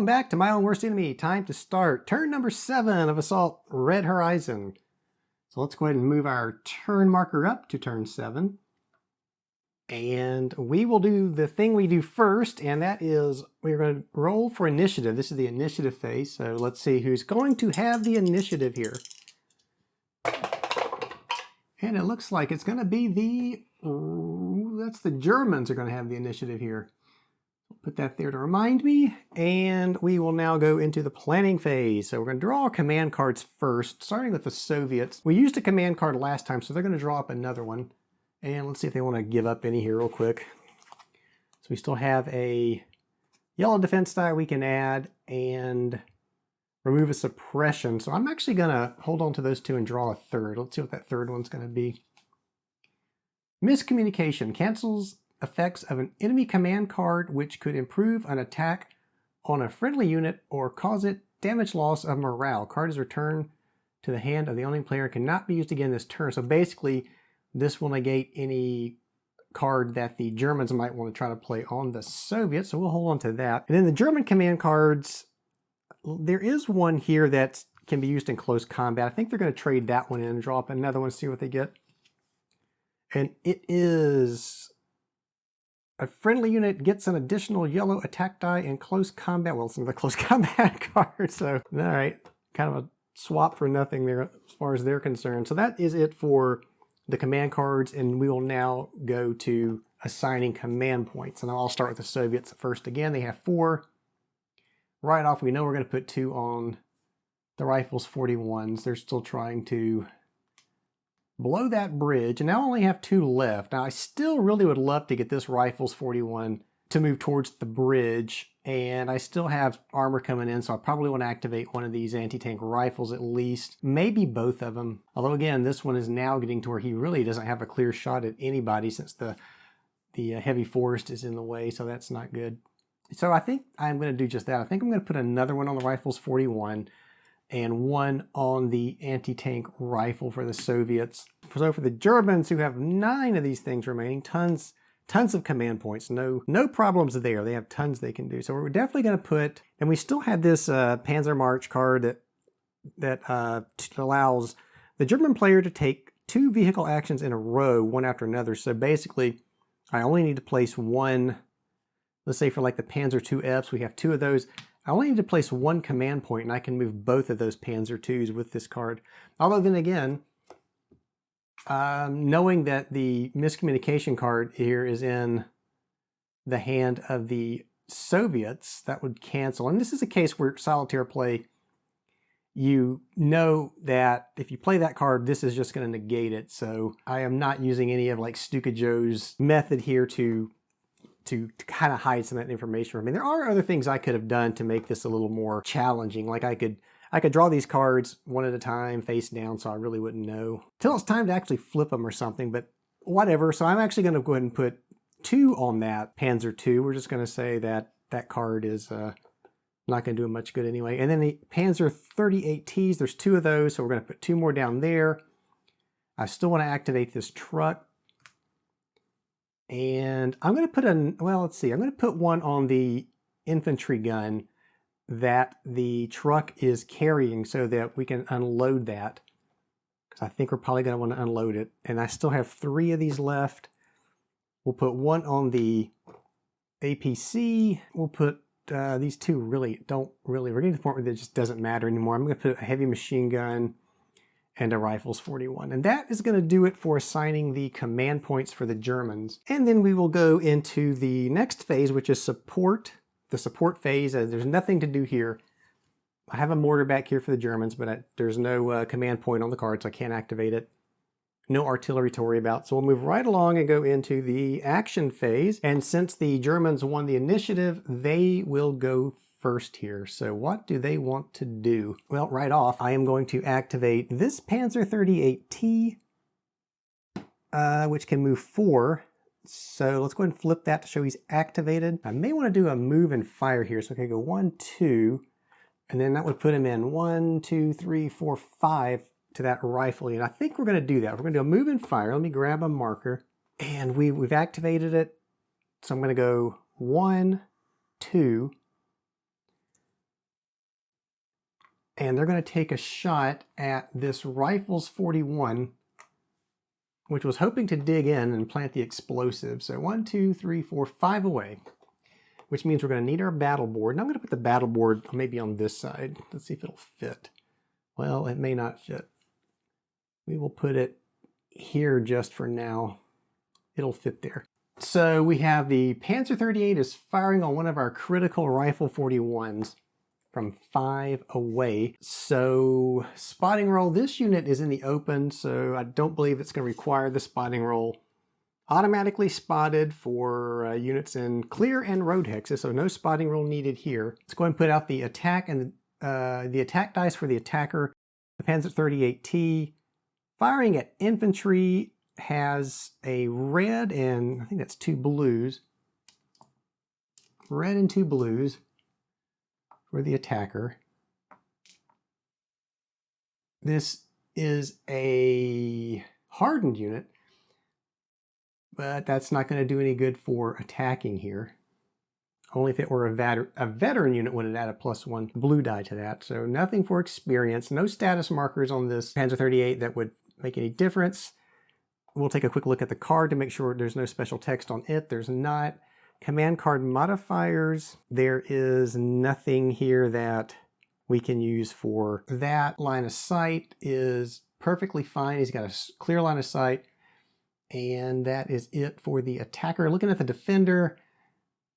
Welcome back to My Own Worst Enemy. Time to start turn number 7 of Assault Red Horizon. So let's go ahead and move our turn marker up to turn 7. And we will do the thing we do first, and that is we're going to roll for initiative. This is the initiative phase, so let's see who's going to have the initiative here. And it looks like it's going to be the Germans are going to have the initiative here. Put that there to remind me, and we will now go into the planning phase. So we're going to draw command cards first, starting with the Soviets. We used a command card last time, so they're going to draw up another one. And let's see if they want to give up any here real quick. So we still have a yellow defense die we can add, and remove a suppression. So I'm actually going to hold on to those two and draw a third. Let's see what that third one's going to be. Miscommunication cancels effects of an enemy command card which could improve an attack on a friendly unit or cause it damage loss of morale. Card is returned to the hand of the owning player, cannot be used again this turn. So basically this will negate any card that the Germans might want to try to play on the Soviets, so we'll hold on to that. And then the German command cards, there is one here that can be used in close combat. I think they're going to trade that one in and draw up another one, see what they get. And it is a friendly unit gets an additional yellow attack die in close combat. Well, it's another close combat card, so all right, kind of a swap for nothing there as far as they're concerned. So that is it for the command cards, and we will now go to assigning command points. And I'll start with the Soviets first. Again, they have 4. Right off, we know we're going to put 2 on the Rifles 41s. They're still trying to blow that bridge, and now I only have 2 left. Now I still really would love to get this Rifles 41 to move towards the bridge, and I still have armor coming in, so I probably want to activate one of these anti-tank rifles at least, maybe both of them. Although again, this one is now getting to where he really doesn't have a clear shot at anybody since the heavy forest is in the way, so that's not good. So I think I'm going to do just that. I think I'm going to put another one on the Rifles 41 and one on the anti-tank rifle for the Soviets. So for the Germans, who have 9 of these things remaining, tons of command points, no problems there. They have tons they can do. So we're definitely going to put, and we still had this Panzer March card that allows the German player to take 2 vehicle actions in a row, one after another. So basically, I only need to place one. Let's say for like the Panzer IIFs, we have 2 of those. I only need to place 1 command point, and I can move both of those Panzer IIs with this card. Although then again, knowing that the miscommunication card here is in the hand of the Soviets, that would cancel. And this is a case where solitaire play, you know that if you play that card, this is just going to negate it. So I am not using any of like Stuka Joe's method here to kind of hide some of that information from me. There are other things I could have done to make this a little more challenging. Like I could draw these cards one at a time, face down, so I really wouldn't know till it's time to actually flip them or something, but whatever. So I'm actually going to go ahead and put 2 on that Panzer II. We're just going to say that that card is not going to do much good anyway. And then the Panzer 38Ts, there's 2 of those, so we're going to put 2 more down there. I still want to activate this truck. And I'm going to put I'm going to put one on the infantry gun that the truck is carrying so that we can unload that. Because I think we're probably going to want to unload it. And I still have 3 of these left. We'll put one on the APC. We'll put these 2 we're getting to the point where it just doesn't matter anymore. I'm going to put a heavy machine gun and a Rifles 41. And that is going to do it for assigning the command points for the Germans. And then we will go into the next phase, which is support. The support phase, there's nothing to do here. I have a mortar back here for the Germans, but there's no command point on the card, so I can't activate it. No artillery to worry about. So we'll move right along and go into the action phase. And since the Germans won the initiative, they will go first here. So what do they want to do? Well, right off, I am going to activate this Panzer 38T, which can move 4. So let's go ahead and flip that to show he's activated. I may want to do a move and fire here. So I can go 1, 2, and then that would put him in 1, 2, 3, 4, 5 to that rifle unit. I think we're going to do that. We're going to do a move and fire. Let me grab a marker, and we've activated it. So I'm going to go 1, 2, And they're going to take a shot at this Rifles 41, which was hoping to dig in and plant the explosive. So 1, 2, 3, 4, 5 away, which means we're going to need our battle board. And I'm going to put the battle board maybe on this side. Let's see if it'll fit. Well, it may not fit. We will put it here just for now. It'll fit there. So we have the Panzer 38 is firing on one of our critical Rifle 41s from 5 away. So spotting roll, this unit is in the open, so I don't believe it's going to require the spotting roll. Automatically spotted for units in clear and road hexes, so no spotting roll needed here. Let's go ahead and put out the attack and the attack dice for the attacker. The Panzer 38T firing at infantry has a red and I think that's 2 blues. Red and 2 blues for the attacker. This is a hardened unit, but that's not going to do any good for attacking here. Only if it were a veteran unit would it add a +1 blue die to that. So nothing for experience, no status markers on this Panzer 38 that would make any difference. We'll take a quick look at the card to make sure there's no special text on it. There's not. Command card modifiers, there is nothing here that we can use for that. Line of sight is perfectly fine. He's got a clear line of sight. And that is it for the attacker. Looking at the defender,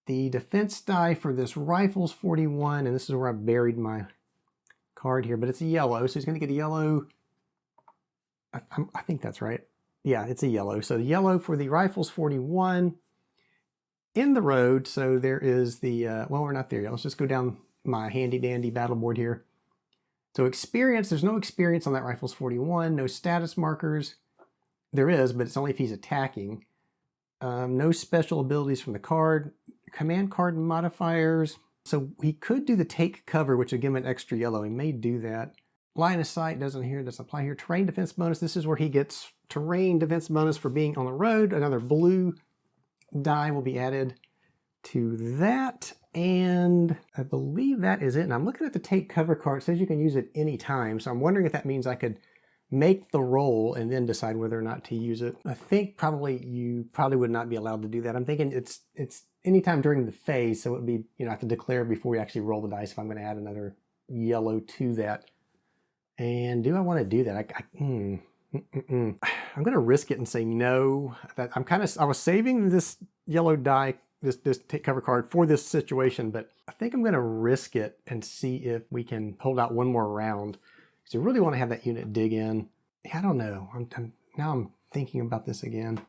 the defense die for this Rifles 41, and this is where I buried my card here, but it's a yellow, so he's going to get a yellow. I think that's right. Yeah, it's a yellow. So the yellow for the Rifles 41 in the road. So there is the, well, we're not there yet. Let's just go down my handy dandy battle board here. So experience, there's no experience on that Rifles 41, no status markers. There is, but it's only if he's attacking. No special abilities from the card. Command card modifiers. So he could do the take cover, which would give him an extra yellow. He may do that. Line of sight doesn't apply here. Terrain defense bonus. This is where he gets terrain defense bonus for being on the road. Another blue die will be added to that. And I believe that is it. And I'm looking at the take cover card. It says you can use it anytime. So I'm wondering if that means I could make the roll and then decide whether or not to use it. I think you probably would not be allowed to do that. I'm thinking it's anytime during the phase, so it would be, I have to declare before we actually roll the dice if I'm going to add another yellow to that. And do I want to do that? I'm going to risk it and say no. I was saving this yellow die, this take cover card for this situation, but I think I'm going to risk it and see if we can hold out one more round. So you really want to have that unit dig in. I don't know. Now I'm thinking about this again.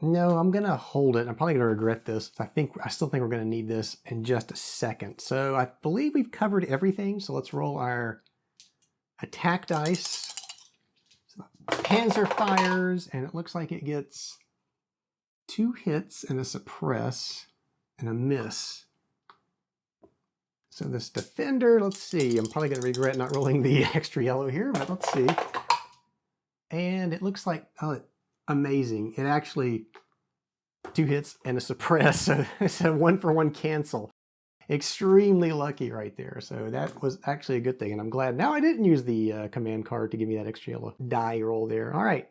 No, I'm going to hold it. I'm probably going to regret this. I still think we're going to need this in just a second. So I believe we've covered everything. So let's roll our attack dice. So Panzer fires, and it looks like it gets 2 hits and a suppress and a miss. So this defender, let's see, I'm probably going to regret not rolling the extra yellow here, but let's see. And it looks like, oh, amazing. It actually, 2 hits and a suppress, so it's a 1-for-1 cancel. Extremely lucky right there. So that was actually a good thing, and I'm glad. Now I didn't use the command card to give me that extra yellow die roll there. All right,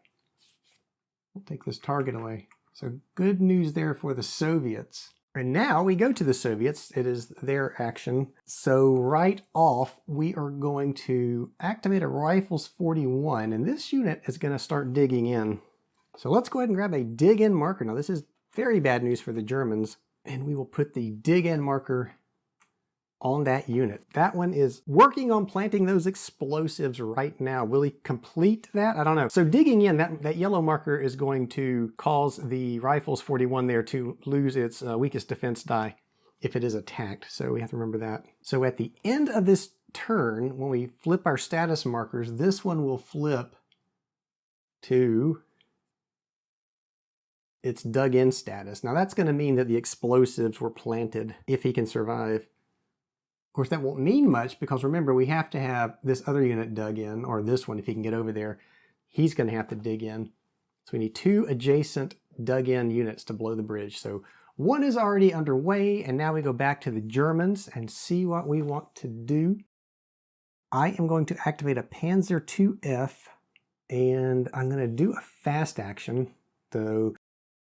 we'll take this target away. So good news there for the Soviets. And now we go to the Soviets. It is their action. So right off, we are going to activate a Rifles 41, and this unit is going to start digging in. So let's go ahead and grab a dig in marker. Now this is very bad news for the Germans, and we will put the dig in marker on that unit. That one is working on planting those explosives right now. Will he complete that? I don't know. So digging in, that yellow marker is going to cause the Rifles 41 there to lose its weakest defense die if it is attacked. So we have to remember that. So at the end of this turn, when we flip our status markers, this one will flip to its dug in status. Now that's going to mean that the explosives were planted if he can survive. Of course, that won't mean much because remember, we have to have this other unit dug in, or this one, if he can get over there, he's going to have to dig in. So we need 2 adjacent dug in units to blow the bridge. So one is already underway, and now we go back to the Germans and see what we want to do. I am going to activate a Panzer IIF, and I'm going to do a fast action. So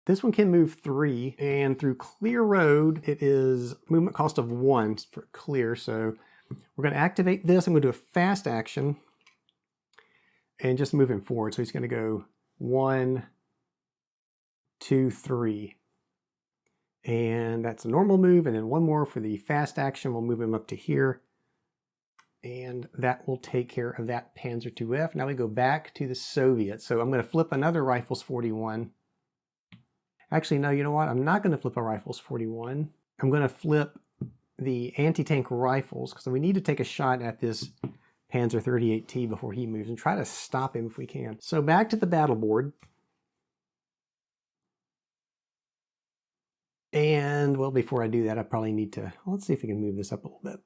this one can move 3, and through clear road, it is movement cost of 1 for clear. So we're going to activate this. I'm going to do a fast action and just move him forward. So he's going to go 1, 2, 3. And that's a normal move, and then one more for the fast action. We'll move him up to here, and that will take care of that Panzer IIF. Now we go back to the Soviets. So I'm going to flip another Rifles 41. Actually, no, you know what? I'm not going to flip a Rifles 41. I'm going to flip the anti-tank rifles, because we need to take a shot at this Panzer 38T before he moves and try to stop him if we can. So back to the battle board. And, well, before I do that, I probably need to, let's see if we can move this up a little bit.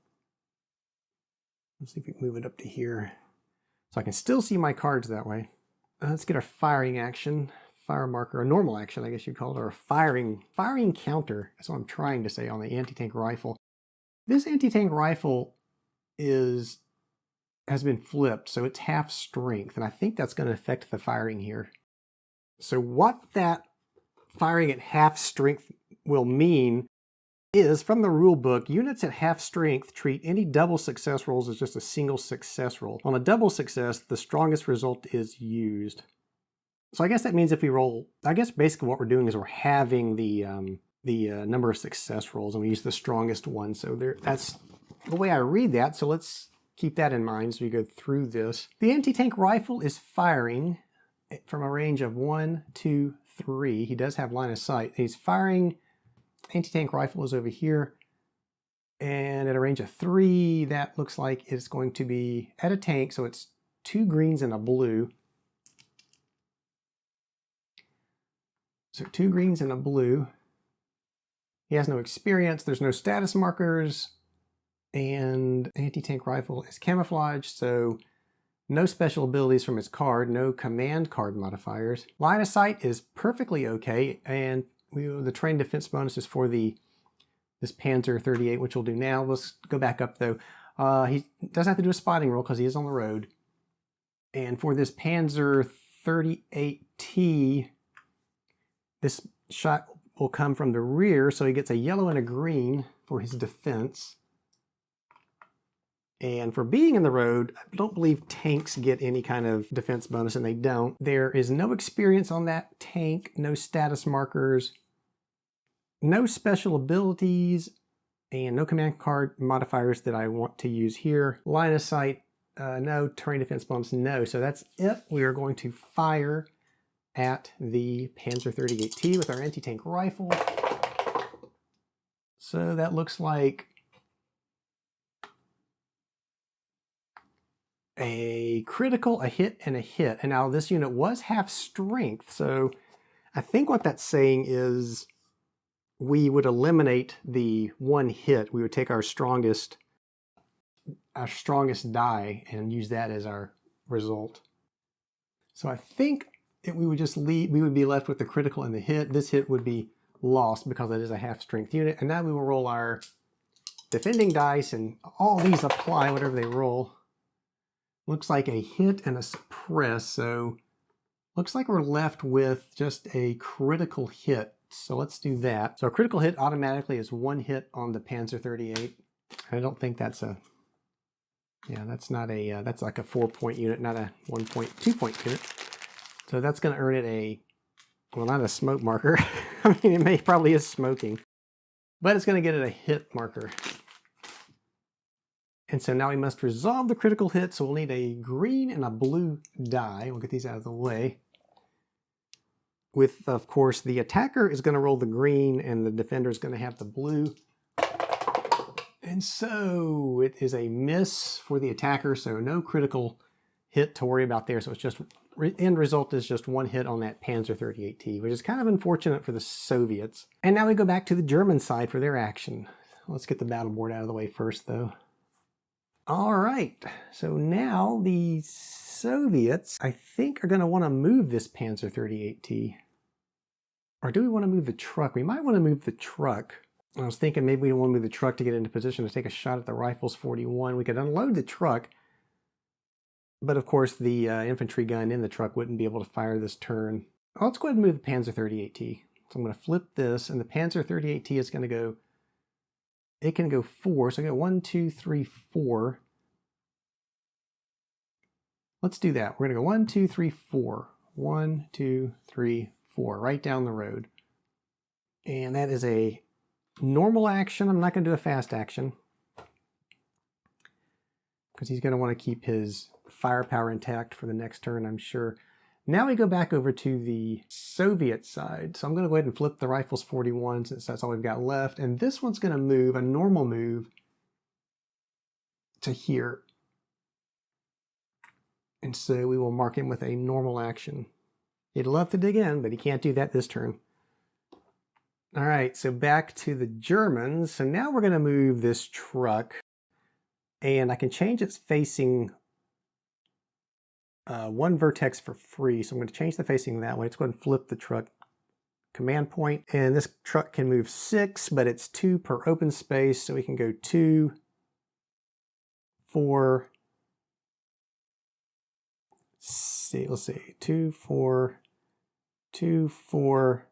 Let's see if we can move it up to here. So I can still see my cards that way. Let's get our firing action, fire marker, a normal action, I guess you'd call it, or a firing counter. That's what I'm trying to say on the anti-tank rifle. This anti-tank rifle has been flipped, so it's half strength, and I think that's going to affect the firing here. So what that firing at half strength will mean is, from the rule book, units at half strength treat any double success rolls as just a single success roll. On a double success, the strongest result is used. So I guess that means if we roll, I guess basically what we're doing is we're halving the number of success rolls, and we use the strongest one. So that's the way I read that. So let's keep that in mind as we go through this. The anti-tank rifle is firing from a range of 1, 2, 3. He does have line of sight. He's firing. Anti-tank rifle is over here, and at a range of 3, that looks like it's going to be at a tank, so it's 2 greens and a blue. So 2 greens and a blue. He has no experience, there's no status markers, and anti-tank rifle is camouflaged, so no special abilities from his card, no command card modifiers. Line of sight is perfectly okay, and the train defense bonus is for this Panzer 38, which we'll do now. Let's go back up though. He doesn't have to do a spotting roll because he is on the road. And for this Panzer 38T, this shot will come from the rear, so he gets a yellow and a green for his defense. And for being in the road, I don't believe tanks get any kind of defense bonus, and they don't. There is no experience on that tank, no status markers, no special abilities, and no command card modifiers that I want to use here. Line of sight, no. Terrain defense bumps, no. So that's it. We are going to fire at the Panzer 38T with our anti-tank rifle. So that looks like a critical, a hit, and a hit. And now this unit was half strength, so I think what that's saying is we would eliminate the one hit. We would take our strongest die and use that as our result. So I think we would just we would be left with the critical and the hit. This hit would be lost because it is a half strength unit. And now we will roll our defending dice, and all these apply whatever they roll. Looks like a hit and a suppress, so looks like we're left with just a critical hit. So let's do that. So a critical hit automatically is 1 hit on the Panzer 38. I don't think that's that's not a, that's like a 4-point unit, not a 2-point unit. So that's going to earn it well, not a smoke marker. I mean, it probably is smoking, but it's going to get it a hit marker. And so now we must resolve the critical hit, so we'll need a green and a blue die. We'll get these out of the way. With, of course, the attacker is going to roll the green and the defender is going to have the blue. And so it is a miss for the attacker, so no critical hit to worry about there. So it's just, end result is just 1 hit on that Panzer 38T, which is kind of unfortunate for the Soviets. And now we go back to the German side for their action. Let's get the battle board out of the way first, though. All right, so now the Soviets, I think, are going to want to move this Panzer 38T. Or do we want to move the truck? We might want to move the truck. I was thinking maybe we want to move the truck to get into position to take a shot at the Rifles 41. We could unload the truck, But of course, the infantry gun in the truck wouldn't be able to fire this turn. Let's go ahead and move the Panzer 38T. So I'm going to flip this, and the Panzer 38T is going to go, it can go 4. So I got 1, 2, 3, 4. Let's do that. We're going to go 1, 2, 3, 4. 1, 2, 3, 4, right down the road. And that is a normal action. I'm not going to do a fast action because he's going to want to keep his firepower intact for the next turn, I'm sure. Now we go back over to the Soviet side. So I'm going to go ahead and flip the Rifles 41 since that's all we've got left. And this one's going to move, a normal move, to here. And so we will mark him with a normal action. He'd love to dig in, but he can't do that this turn. All right, so back to the Germans. So now we're going to move this truck, and I can change its facing one vertex for free. So I'm going to change the facing that way. Let's go ahead and flip the truck command point. And this truck can move 6, but it's 2 per open space. So we can go 2, 4, let's see, 2, 4, 2, 4,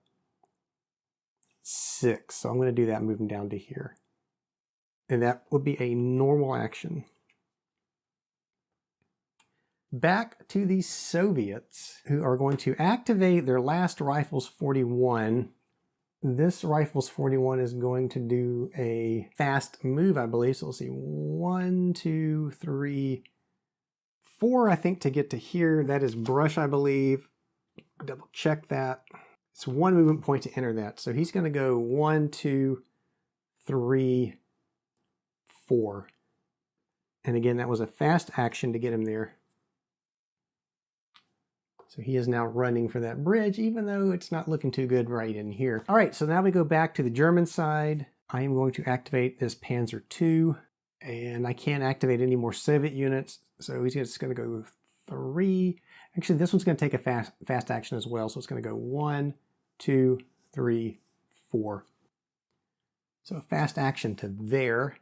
6. So I'm going to do that moving down to here. And that would be a normal action. Back to the Soviets, who are going to activate their last Rifles 41. This Rifles 41 is going to do a fast move, I believe. So we'll see 1, 2, 3, 4, I think, to get to here. That is brush, I believe. Double check that. It's 1 movement point to enter that. So he's going to go 1, 2, 3, 4. And again, that was a fast action to get him there. So he is now running for that bridge, even though it's not looking too good right in here. All right, so now we go back to the German side. I am going to activate this Panzer II, and I can't activate any more Soviet units. So he's just going to go 3. Actually, this one's going to take a fast action as well. So it's going to go 1, 2, 3, 4. So a fast action to there.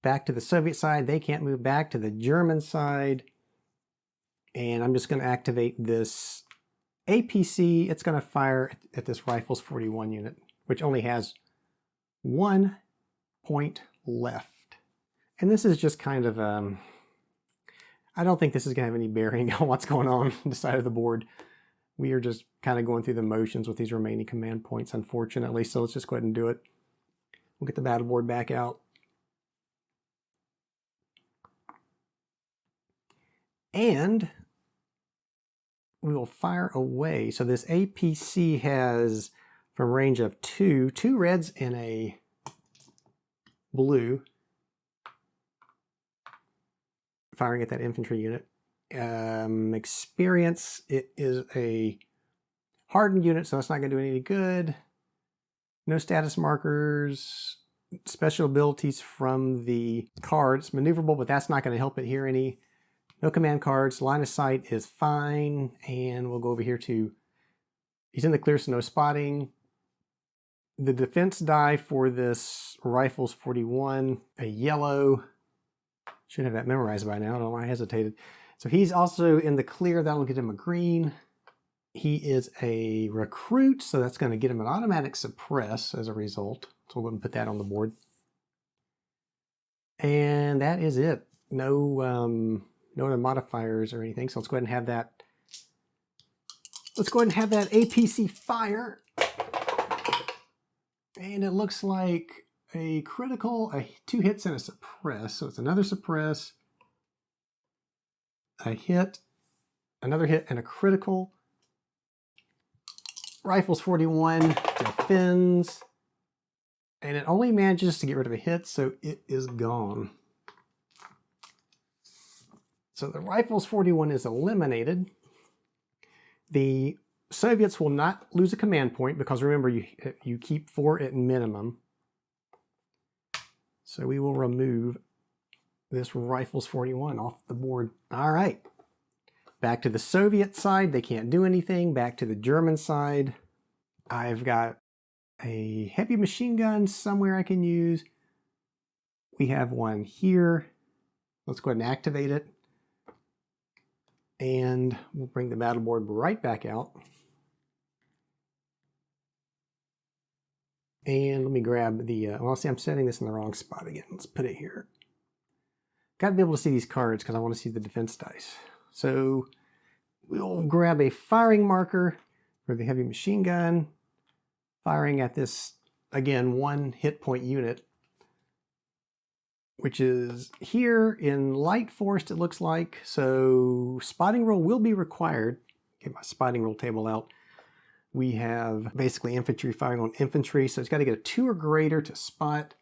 Back to the Soviet side. They can't move back to the German side. And I'm just going to activate this APC. It's going to fire at this Rifles 41 unit, which only has 1 point left. And this is just kind of, I don't think this is going to have any bearing on what's going on the side of the board. We are just kind of going through the motions with these remaining command points, unfortunately. So let's just go ahead and do it. We'll get the battle board back out. And we will fire away. So this APC has, from range of 2 reds and a blue, firing at that infantry unit. Experience, it is a hardened unit, so that's not going to do any good. No status markers. Special abilities from the cards. Maneuverable, but that's not going to help it here any. No command cards. Line of sight is fine. And we'll go over here to, he's in the clear, so no spotting. The defense die for this Rifles 41, a yellow. Should have that memorized by now. I don't know why I hesitated. So he's also in the clear. That'll get him a green. He is a recruit, so that's going to get him an automatic suppress as a result. So we'll go and put that on the board. And that is it. No other modifiers or anything. So let's go ahead and have that. Let's go ahead and have that APC fire. And it looks like a critical, 2 hits and a suppress. So it's another suppress, a hit, another hit, and a critical. Rifles 41 defends. And it only manages to get rid of a hit, so it is gone. So the Rifles 41 is eliminated. The Soviets will not lose a command point because remember, you keep 4 at minimum. So we will remove this Rifles 41 off the board. All right. Back to the Soviet side. They can't do anything. Back to the German side. I've got a heavy machine gun somewhere I can use. We have one here. Let's go ahead and activate it. And we'll bring the battle board right back out. And let me grab the, well, see, I'm setting this in the wrong spot again. Let's put it here. Got to be able to see these cards because I want to see the defense dice. So we'll grab a firing marker for the heavy machine gun, firing at this, again, 1 hit point unit, which is here in light forest, it looks like. So spotting roll will be required. Get my spotting roll table out. We have basically infantry firing on infantry, so it's got to get a 2 or greater to spot.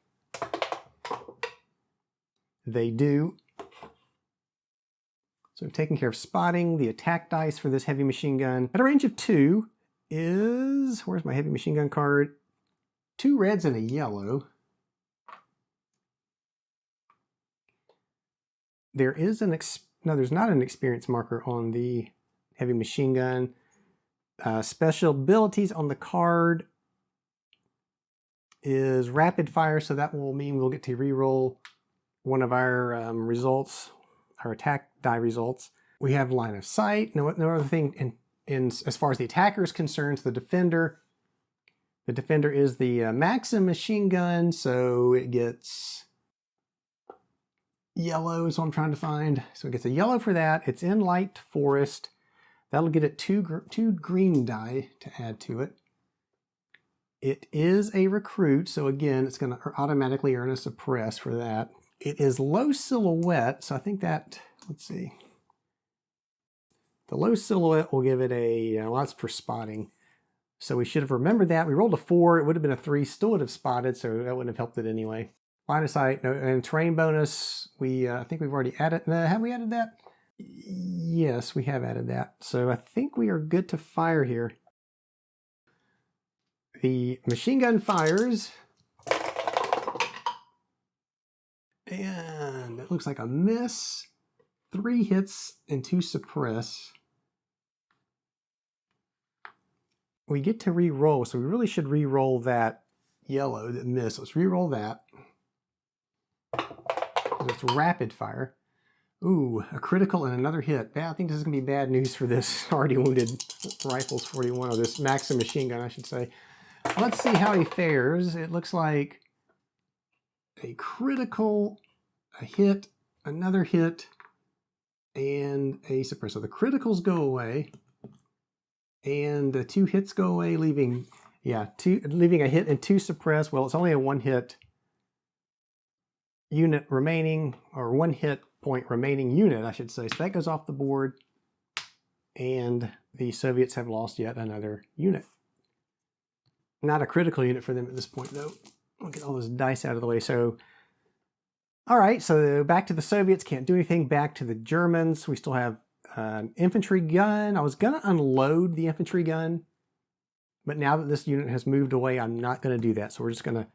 They do. So taking care of spotting, the attack dice for this heavy machine gun at a range of 2 is, where's my heavy machine gun card? 2 reds and a yellow. There is no, there's not an experience marker on the heavy machine gun. Special abilities on the card is rapid fire, so that will mean we'll get to re-roll one of our results, our attack die results. We have line of sight. No other thing in as far as the attacker is concerned, the defender. The defender is the Maxim machine gun, so it gets yellow is what I'm trying to find. So it gets a yellow for that. It's in light forest. That'll get it two green die to add to it. It is a recruit, so again, it's going to automatically earn a suppress for that. It is low silhouette, so I think that, let's see. The low silhouette will give it a, well, that's for spotting. So we should have remembered that. We rolled a 4, it would have been a 3, still would have spotted, so that wouldn't have helped it anyway. Line of sight, no, and terrain bonus, I think we've already added, have we added that? Yes, we have added that. So I think we are good to fire here. The machine gun fires. And it looks like a miss. 3 hits and 2 suppress. We get to re-roll, so we really should re-roll that yellow that missed. Let's re-roll that. It's rapid fire. Ooh, a critical and another hit. I think this is going to be bad news for this already wounded Rifles 41, or this Maxim machine gun, I should say. Let's see how he fares. It looks like a critical, a hit, another hit, and a suppress. So the criticals go away, and the 2 hits go away, leaving a hit and 2 suppress. Well, it's only a 1 hit unit remaining, or 1 hit point remaining unit, I should say. So that goes off the board, and the Soviets have lost yet another unit. Not a critical unit for them at this point, though. I'll get all those dice out of the way. So, all right, so back to the Soviets, can't do anything. Back to the Germans, we still have an infantry gun. I was going to unload the infantry gun, but now that this unit has moved away, I'm not going to do that. So we're just going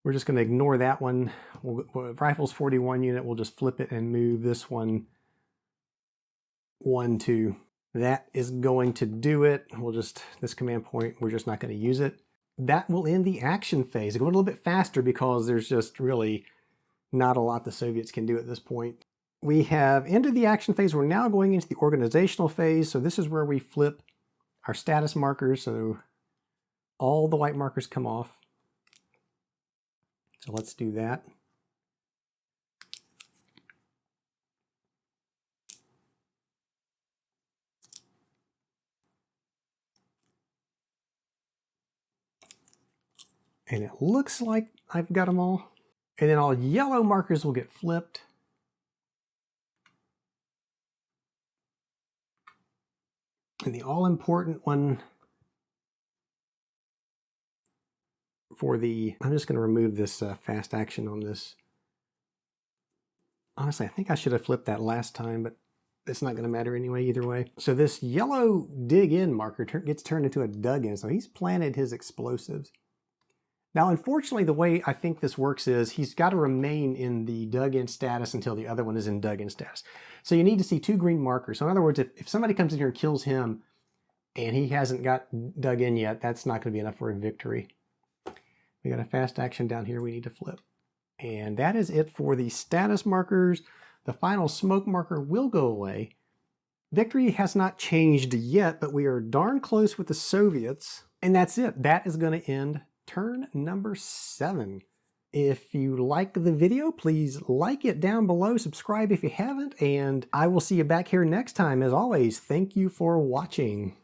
to ignore that one. Rifles 41 unit, we'll just flip it and move this one 1, 2. That is going to do it. This command point, we're just not going to use it. That will end the action phase. Go a little bit faster because there's just really not a lot the Soviets can do at this point. We have ended the action phase. We're now going into the organizational phase. So this is where we flip our status markers. So all the white markers come off. So let's do that. And it looks like I've got them all. And then all yellow markers will get flipped. And the all-important one for the, I'm just going to remove this fast action on this. Honestly, I think I should have flipped that last time, but it's not going to matter anyway, either way. So this yellow dig in marker gets turned into a dug in. So he's planted his explosives. Now, unfortunately, the way I think this works is he's got to remain in the dug in status until the other one is in dug in status. So you need to see 2 green markers. So in other words, if somebody comes in here and kills him and he hasn't got dug in yet, that's not going to be enough for a victory. We got a fast action down here we need to flip. And that is it for the status markers. The final smoke marker will go away. Victory has not changed yet, but we are darn close with the Soviets. And that's it. That is going to end turn number 7. If you like the video, please like it down below, subscribe if you haven't, and I will see you back here next time. As always, thank you for watching.